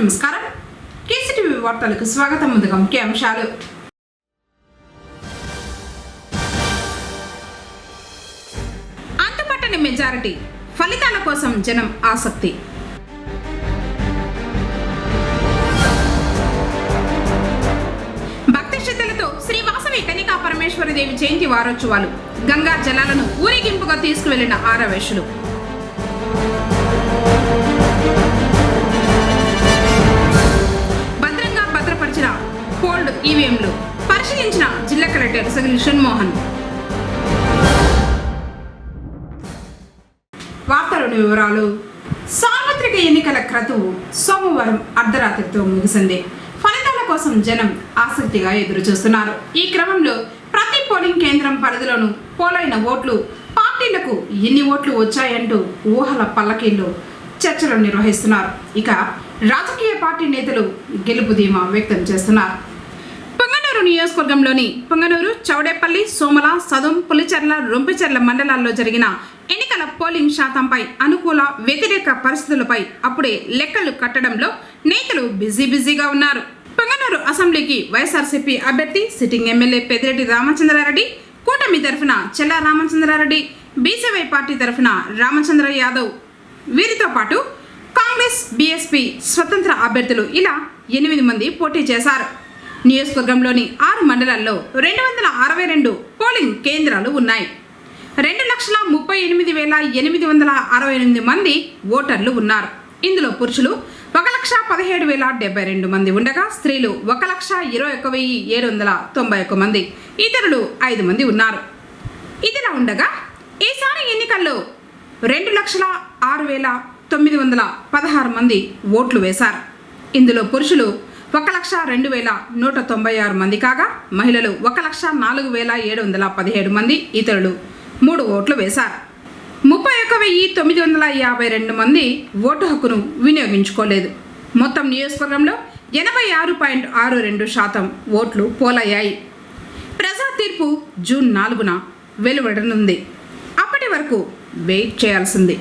నమస్కారం. కేసీటీవీ వార్తలకు స్వాగతం. ముందుగా ముఖ్య అంశాలు. అంతుపట్టని మెజారిటీ, ఫలితాల కోసం జనం ఆసక్తి. భక్తి శ్రద్ధలతో శ్రీ వాసవి కనికా పరమేశ్వరి దేవి జయంతి వారోత్సవాలు. గంగా జలాలను ఊరేగింపుగా తీసుకువెళ్లిన ఆరవేశులు. కోల్డ్ ఈవీఎంలు పరిశీలించిన జిల్లా కలెక్టర్ సగిలి షణ్మోహన్. వార్తలోని వివరాలు. సార్వత్రిక ఎన్నికల క్రతువు సోమవారం అర్ధరాత్రితో ముగిసింది. ఫలితాల కోసం జనం ఆసక్తిగా ఎదురు చూస్తున్నారు. ఈ క్రమంలో ప్రతి పోలింగ్ కేంద్రం పరిధిలోనూ పోలైన ఓట్లు, పార్టీలకు ఎన్ని ఓట్లు వచ్చాయంటూ ఊహల పల్లకీల్లో చర్చలు నిర్వహిస్తున్నారు. ఇక రాజకీయ పార్టీ నేతలు గెలుపు ధీమా వ్యక్తం చేస్తున్నారు. పొంగనూరు నియోజకవర్గంలోని పొంగనూరు, చౌడేపల్లి, సోమల, సదుం, పులిచెర్ల, రొంపిచెర్ల మండలాల్లో జరిగిన ఎన్నికల పోలింగ్ శాతంపై అనుకూల, వ్యతిరేక పరిస్థితులపై అప్పుడే లెక్కలు కట్టడంలో నేతలు బిజీగా ఉన్నారు. పొంగనూరు అసెంబ్లీకి వైఎస్ఆర్సీపీ అభ్యర్థి సిట్టింగ్ ఎమ్మెల్యే పెద్దిరెడ్డి రామచంద్రారెడ్డి, కూటమి తరఫున చెల్లా రామచంద్రారెడ్డి, బీసీవై పార్టీ తరఫున రామచంద్ర యాదవ్, వీరితో పాటు కాంగ్రెస్, బీఎస్పీ స్వతంత్ర అభ్యర్థులు ఇలా 8 మంది పోటీ చేశారు. నియోజకవర్గంలోని 6 మండలాల్లో 262 పోలింగ్ కేంద్రాలు ఉన్నాయి. 2,38,868 మంది ఓటర్లు ఉన్నారు. ఇందులో పురుషులు 1,17,072 మంది ఉండగా స్త్రీలు 1,21,791 మంది, ఇతరులు 5 మంది ఉన్నారు. ఇదిలా ఉండగా ఈసారి ఎన్నికల్లో 2,06,916 మంది ఓట్లు వేశారు. ఇందులో పురుషులు 1,02,196 మంది కాగా మహిళలు 1,04,717 మంది, ఇతరులు 3 ఓట్లు వేశారు. 31,952 మంది ఓటు హక్కును వినియోగించుకోలేదు. మొత్తం నియోజకవర్గంలో 86.62% ఓట్లు పోలయ్యాయి. ప్రజా తీర్పు జూన్ 4న వెలువడనుంది. అప్పటి వరకు వెయిట్ చేయాల్సింది.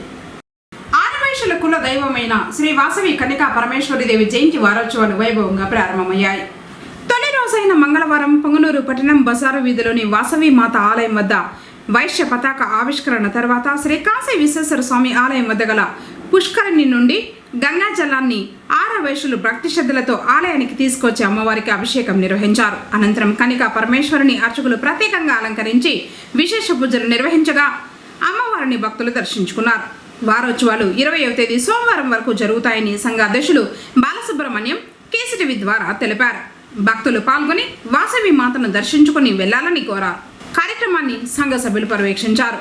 ఆరవేశుల కుల దైవమైన శ్రీ వాసవి కనికా పరమేశ్వరి దేవి జయంతి వారోత్సవాలు వైభవంగా ప్రారంభమయ్యాయి. తొలి రోజైన మంగళవారం పొంగనూరు పట్టణం బజారు వీధిలోని వాసవి మాత ఆలయం వద్ద వైశ్య పతాక ఆవిష్కరణ తర్వాత శ్రీ కాశీ విశ్వేశ్వర స్వామి ఆలయం వద్ద గల పుష్కరిణి నుండి గంగా జలాన్ని ఆరవేశులు భక్తి శ్రద్ధలతో ఆలయానికి తీసుకొచ్చి అమ్మవారికి అభిషేకం నిర్వహించారు. అనంతరం కనికా పరమేశ్వరుని అర్చకులు ప్రత్యేకంగా అలంకరించి విశేష పూజలు నిర్వహించగా అమ్మవారిని భక్తులు దర్శించుకున్నారు. వారోత్సవాలు 20వ తేదీ సోమవారం వరకు జరుగుతాయని సంఘ అధ్యక్షులు బాలసుబ్రహ్మణ్యం కేసీటీవీ ద్వారా తెలిపారు. భక్తులు పాల్గొని వాసవి మాతను దర్శించుకుని వెళ్లాలని కోరారు. కార్యక్రమాన్ని సంఘ సభ్యులు పర్యవేక్షించారు.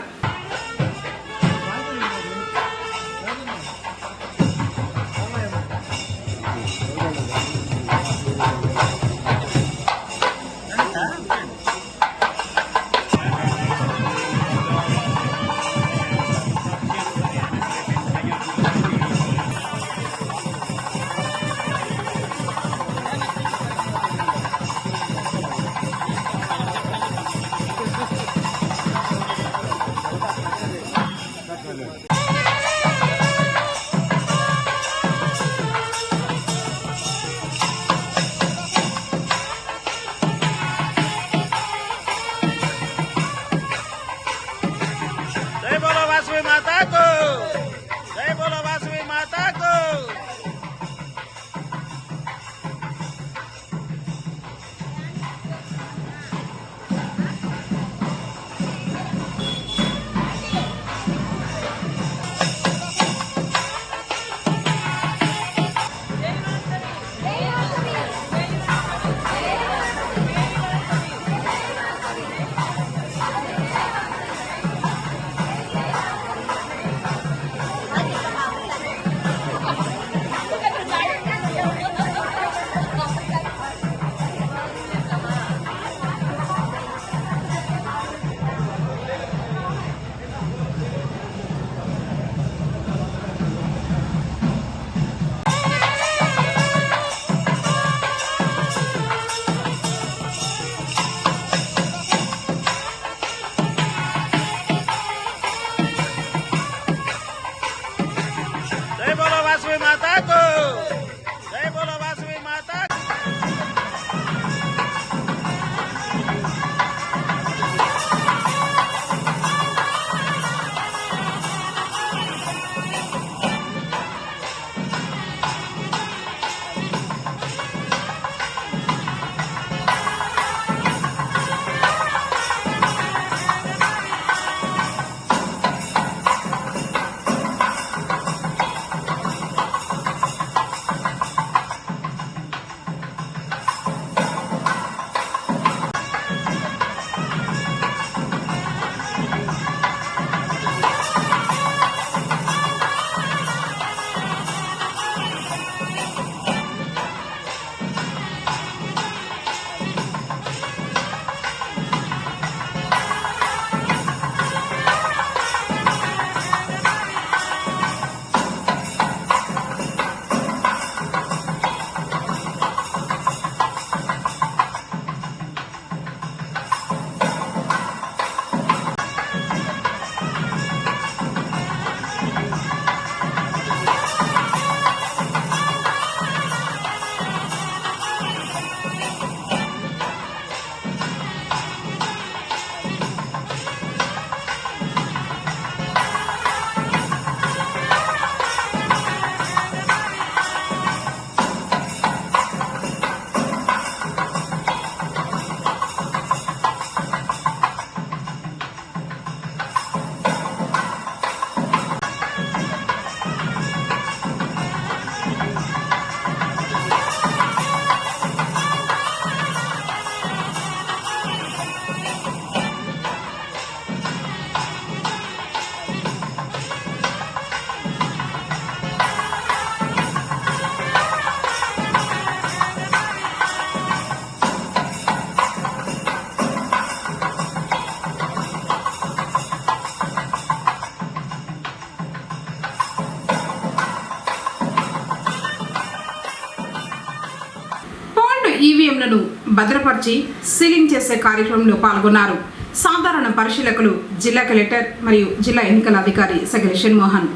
భద్రపరిచి సీలింగ్ చేసే కార్యక్రమంలో పాల్గొన్నారు. సాధారణ పరిశీలకులు జిల్లా కలెక్టర్ మరియు జిల్లా ఎన్నికల అధికారి సగలి షణ్మోహన్.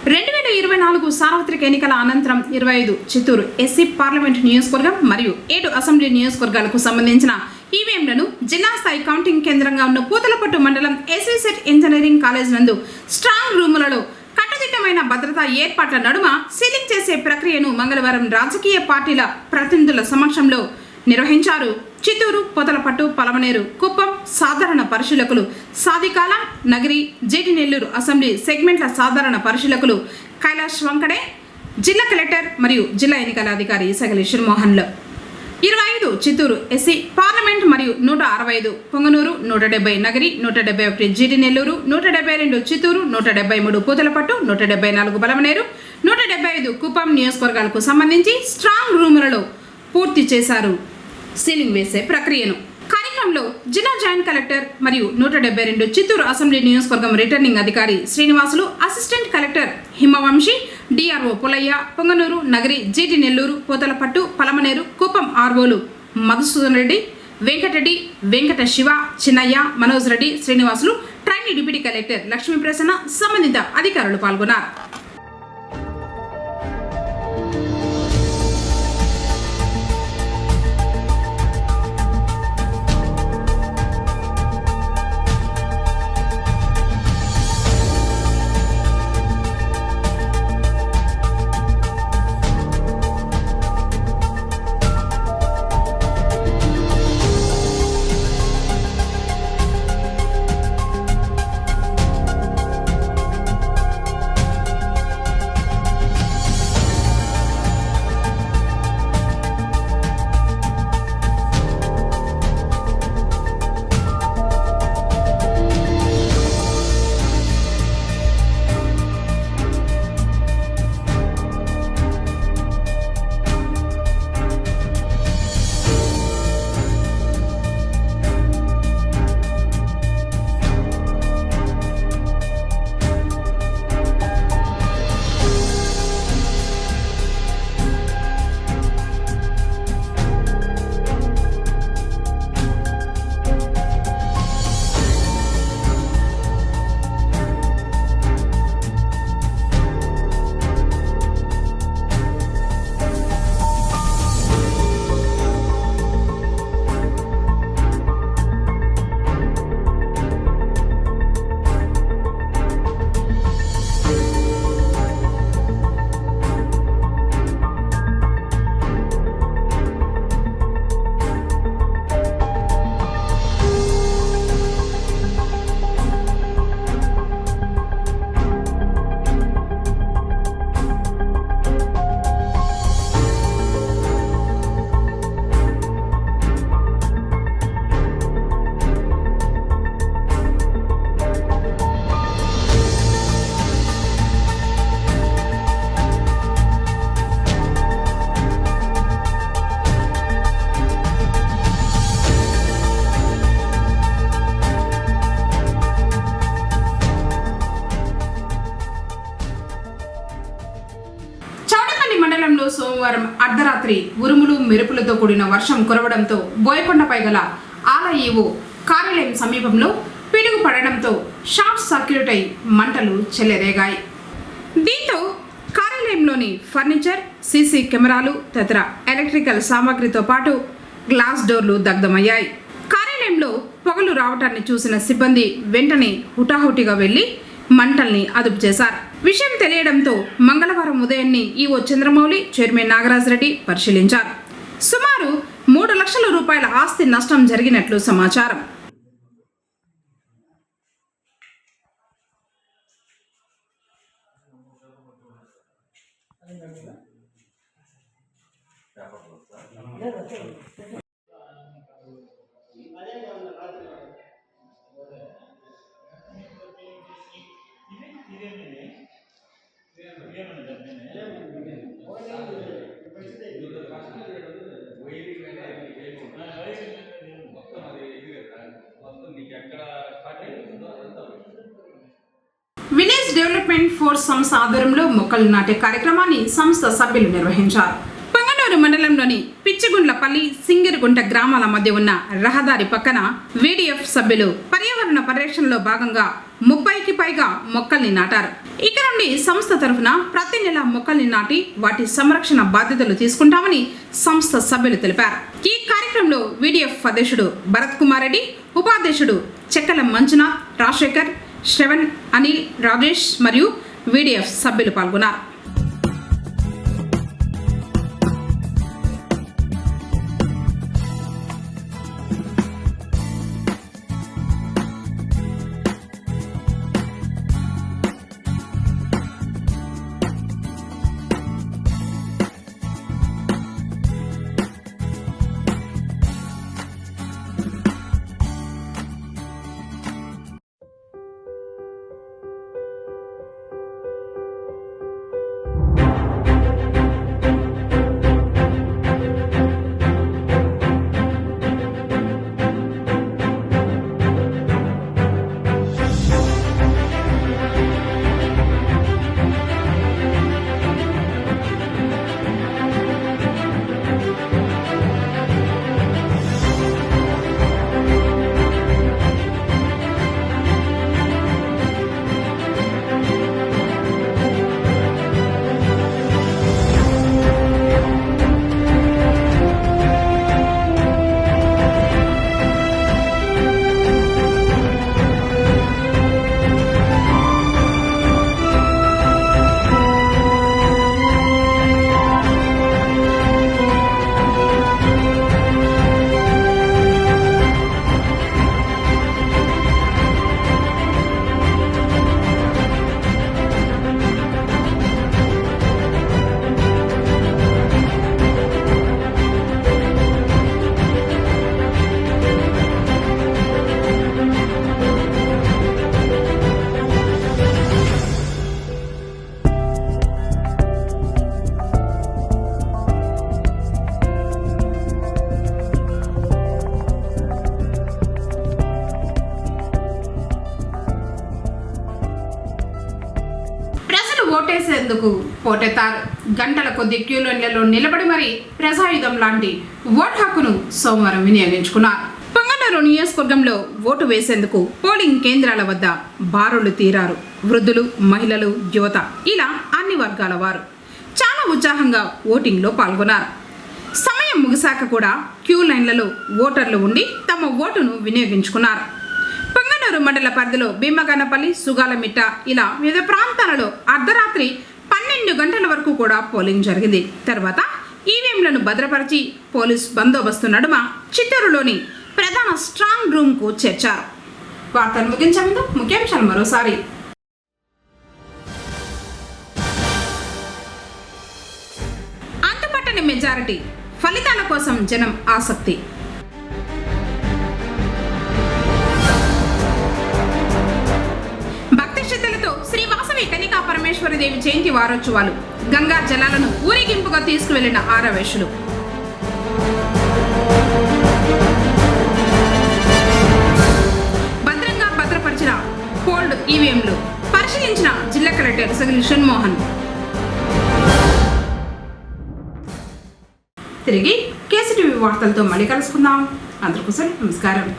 2024 సార్వత్రిక ఎన్నికల అనంతరం 25 చిత్తూరు ఎస్సీ పార్లమెంటు నియోజకవర్గం మరియు 7 అసెంబ్లీ నియోజకవర్గాలకు సంబంధించిన ఈవీఎంలను జిల్లా స్థాయి కౌంటింగ్ కేంద్రంగా ఉన్న పూతలపట్టు మండలం ఎస్వీసెట్ ఇంజనీరింగ్ కాలేజ్ నందు స్ట్రాంగ్ రూములలో కట్టుదిట్టమైన భద్రతా ఏర్పాట్ల నడుమ సీలింగ్ చేసే ప్రక్రియను మంగళవారం రాజకీయ పార్టీల ప్రతినిధుల సమక్షంలో నిర్వహించారు. చిత్తూరు, పొదలపట్టు, పలమనేరు, కుప్పం సాధారణ పరిశీలకులు సాదికాల, నగిరి, జేడి నెల్లూరు అసెంబ్లీ సెగ్మెంట్ల సాధారణ పరిశీలకులు కైలాష్ వంకడే, జిల్లా కలెక్టర్ మరియు జిల్లా ఎన్నికల అధికారి సగలి షణ్మోహన్లు. 25 చిత్తూరు ఎస్సీ పార్లమెంట్ మరియు 165 పొంగనూరు, 170 నగిరి, 171 జీడి నెల్లూరు, 172 చిత్తూరు, 173 పూతలపట్టు, 174 పలమనేరు, 175 కుప్పం నియోజకవర్గాలకు సంబంధించి స్ట్రాంగ్ రూములలో పూర్తి చేశారు సీలింగ్ వేసే ప్రక్రియను. కార్యక్రమంలో జిల్లా జాయింట్ కలెక్టర్ మరియు 172 చిత్తూరు అసెంబ్లీ నియోజకవర్గం రిటర్నింగ్ అధికారి Srinivasulu, assistant collector Himavamshi, DRO Pulayya, Punganur, Nagari, GT Nellore, Pothalapattu, Palamaner, Kuppam ఆర్వోలు Madhusudan Reddy, Venkatareddy, Venkata Siva, Chinnayya, Manoj Reddy, Srinivasulu, trainee deputy collector Lakshmi Prasanna, సంబంధిత అధికారులు పాల్గొన్నారు. మండలంలో సోమవారం అర్ధరాత్రి ఉరుములు మెరుపులతో కూడిన వర్షం కురవడంతో బోయకొండపై గల ఆలఈఓ కార్యాలయం సమీపంలో పిడుగు పడడంతో షార్ట్ సర్క్యూట్ అయి మంటలు చెలరేగాయి. దీంతో కార్యాలయంలోని ఫర్నిచర్, సీసీ కెమెరాలు తదితర ఎలక్ట్రికల్ సామాగ్రితో పాటు గ్లాస్ డోర్లు దగ్ధమయ్యాయి. కార్యాలయంలో పొగలు రావటాన్ని చూసిన సిబ్బంది వెంటనే హుటాహుటిగా వెళ్లి మంటల్ని అదుపు చేశారు. విషయం తెలియడంతో మంగళవారం ఉదయాన్నే ఈవో చంద్రమౌళి, చైర్మన్ నాగరాజ్ రెడ్డి పరిశీలించారు. సుమారు 3 లక్షల రూపాయల ఆస్తి నష్టం జరిగినట్లు సమాచారం. విలేజ్ డెవలప్మెంట్ ఫోర్స్ సంస్థ ఆధ్వర్యంలో మొక్కలు నాటే కార్యక్రమాన్ని సంస్థ సభ్యులు నిర్వహించారు. పొంగనూరు పొంగనూరు మండలంలోని పిచ్చిగుండ్లపల్లి సింగిరిగుంట గ్రామాల మధ్య ఉన్న రహదారి పక్కన వీడీఎఫ్ సభ్యులు పర్యావరణ పరిరక్షణలో భాగంగా 30కి పైగా మొక్కల్ని నాటారు. ఇక నుండి సంస్థ తరఫున ప్రతి నెల మొక్కల్ని నాటి వాటి సంరక్షణ బాధ్యతలు తీసుకుంటామని సంస్థ సభ్యులు తెలిపారు. ఈ కార్యక్రమంలో వీడీఎఫ్ అధ్యక్షుడు భరత్ కుమార్ రెడ్డి, ఉపాధ్యక్షుడు చెక్కల మంజునాథ్, రాజశేఖర్, శ్రవణ్, అనిల్, రాజేష్ మరియు వీడీఎఫ్ సభ్యులు పాల్గొన్నారు. ఓటేసేందుకు పోటెత్తారు. గంటల కొద్ది క్యూ లైన్లలో నిలబడి మరీ ప్రజాయుధం లాంటి ఓటు హక్కును సోమవారం వినియోగించుకున్నారు. పొంగనూరు నియోజకవర్గంలో ఓటు వేసేందుకు పోలింగ్ కేంద్రాల వద్ద బారులు తీరారు. వృద్ధులు, మహిళలు, యువత ఇలా అన్ని వర్గాల వారు చాలా ఉత్సాహంగా ఓటింగ్లో పాల్గొన్నారు. సమయం ముగిశాక కూడా క్యూ లైన్లలో ఓటర్లు ఉండి తమ ఓటును వినియోగించుకున్నారు. పొంగనూరు మండల పరిధిలో భీమగనపల్లి, సుగాలమిట్ట ఇలా వివిధ ప్రాంతాలలో అర్ధరాత్రి 12 గంటల వరకు కూడా పోలింగ్ జరిగింది. తర్వాత ఈవీఎంలను భద్రపరిచి పోలీస్ బందోబస్తు నడుమ చిత్తూరులోని ప్రధాన స్ట్రాంగ్ రూమ్కు చేర్చారు. వార్తలు ముగించే ముందు ముఖ్యాంశాలు మరోసారి. అంతుపట్టని మెజారిటీ, ఫలితాల కోసం జనం ఆసక్తి. పరమేశ్వరదేవి జయంతి వారోత్సవాలు, గంగా జలాలను ఊరేగింపుగా తీసుకువెళ్లిన ఆరవేశులు. భద్రంగా భద్రపరిచిన హోల్డ్ ఈవీఎంలు పరిశీలించిన జిల్లా కలెక్టర్ సగిలి షణ్మోహన్. తిరిగి కేసీటీవీ వార్తలతో మళ్ళీ కలుసుకుందాం. అందరికీ నమస్కారం.